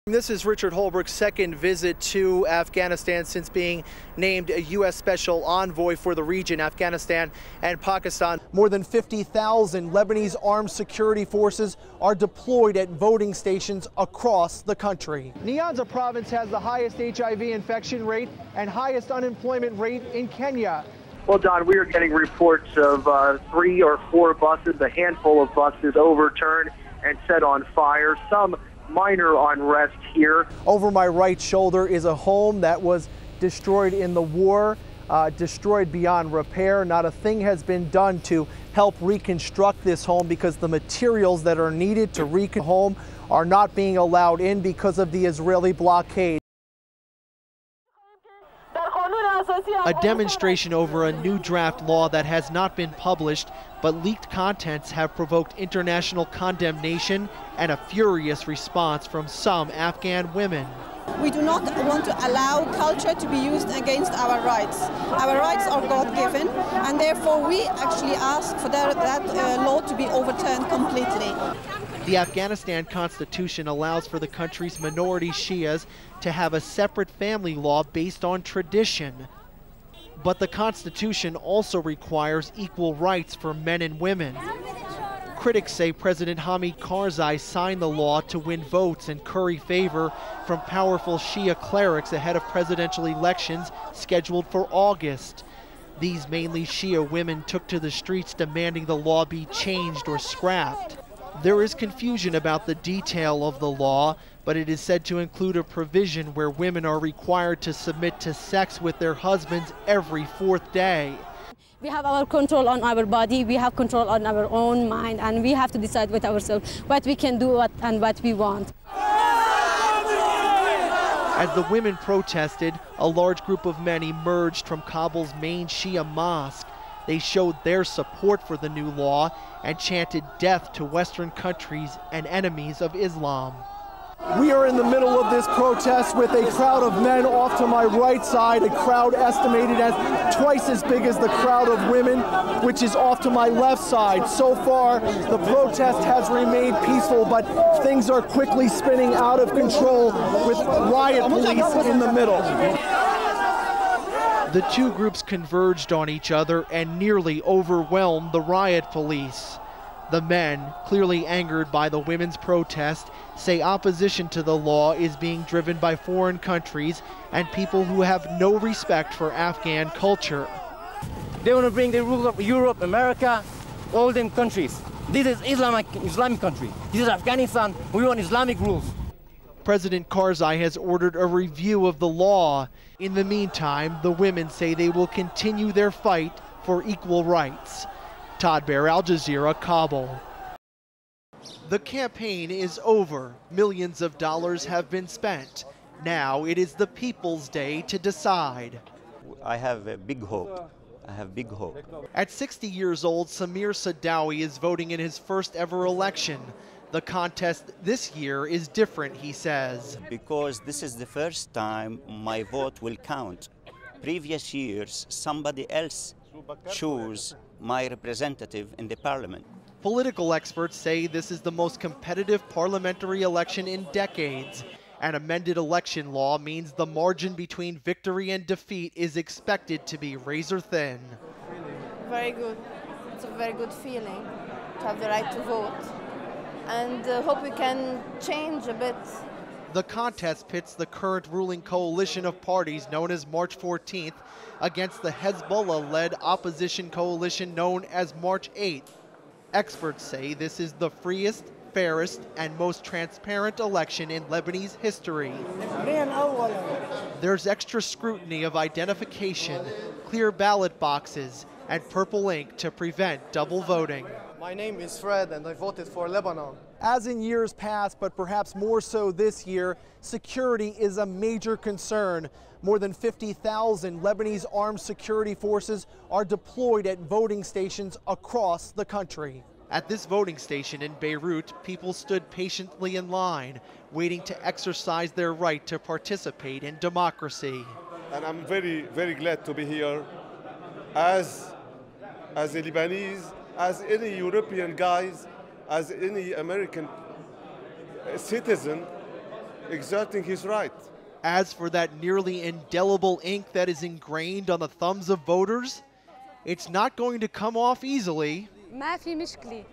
This is Richard Holbrook's second visit to Afghanistan since being named a U.S. Special Envoy for the region, Afghanistan and Pakistan. More than 50,000 Lebanese armed security forces are deployed at voting stations across the country. Nyanza province has the highest HIV infection rate and highest unemployment rate in Kenya. Well, Don, we are getting reports of 3 or 4 buses, a handful of buses overturned and set on fire. Some minor unrest here. Over my right shoulder is a home that was destroyed in the war, destroyed beyond repair. Not a thing has been done to help reconstruct this home because the materials that are needed to reconstruct the home are not being allowed in because of the Israeli blockade. A demonstration over a new draft law that has not been published, but leaked contents have provoked international condemnation and a furious response from some Afghan women. We do not want to allow culture to be used against our rights. Our rights are God-given, and therefore we actually ask for that law to be overturned completely. The Afghanistan Constitution allows for the country's minority Shias to have a separate family law based on tradition. But the Constitution also requires equal rights for men and women. Critics say President Hamid Karzai signed the law to win votes and curry favor from powerful Shia clerics ahead of presidential elections scheduled for August. These mainly Shia women took to the streets demanding the law be changed or scrapped. There is confusion about the detail of the law, but it is said to include a provision where women are required to submit to sex with their husbands every 4th day. We have our control on our body, we have control on our own mind, and we have to decide with ourselves what we can do and what we want. As the women protested, a large group of men emerged from Kabul's main Shia mosque. They showed their support for the new law and chanted death to Western countries and enemies of Islam. We are in the middle of this protest with a crowd of men off to my right side, a crowd estimated as twice as big as the crowd of women, which is off to my left side. So far, the protest has remained peaceful, but things are quickly spinning out of control with riot police in the middle. The two groups converged on each other and nearly overwhelmed the riot police. The men, clearly angered by the women's protest, say opposition to the law is being driven by foreign countries and people who have no respect for Afghan culture. They want to bring the rules of Europe, America, all them countries. This is Islamic country. This is Afghanistan. We want Islamic rules. President Karzai has ordered a review of the law. In the meantime, the women say they will continue their fight for equal rights. Todd Baer, Al Jazeera, Kabul. The campaign is over. Millions of dollars have been spent. Now it is the people's day to decide. I have a big hope. I have big hope. At 60 years old, Samir Sadawi is voting in his first ever election. The contest this year is different, he says. Because this is the first time my vote will count. Previous years, somebody else chose my representative in the parliament. Political experts say this is the most competitive parliamentary election in decades. An amended election law means the margin between victory and defeat is expected to be razor thin. Very good. It's a very good feeling to have the right to vote. And hope we can change a bit. The contest pits the current ruling coalition of parties known as March 14th against the Hezbollah-led opposition coalition known as March 8th. Experts say this is the freest, fairest, and most transparent election in Lebanese history. There's extra scrutiny of identification, clear ballot boxes, and purple ink to prevent double voting. My name is Fred and I voted for Lebanon. As in years past, but perhaps more so this year, security is a major concern. More than 50,000 Lebanese armed security forces are deployed at voting stations across the country. At this voting station in Beirut, people stood patiently in line, waiting to exercise their right to participate in democracy. And I'm very, very glad to be here as a Lebanese, as any European guys, as any American citizen. exerting his right. As for that nearly indelible ink that is ingrained on the thumbs of voters, it's not going to come off easily. ما في مشكلة.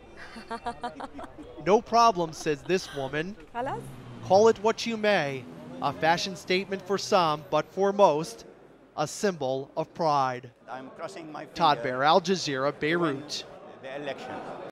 No problem, says this woman. خلاص. Call it what you may, a fashion statement for some, but for most, a symbol of pride. I'm crossing my Todd finger Baer, Al Jazeera, to win Beirut. the election.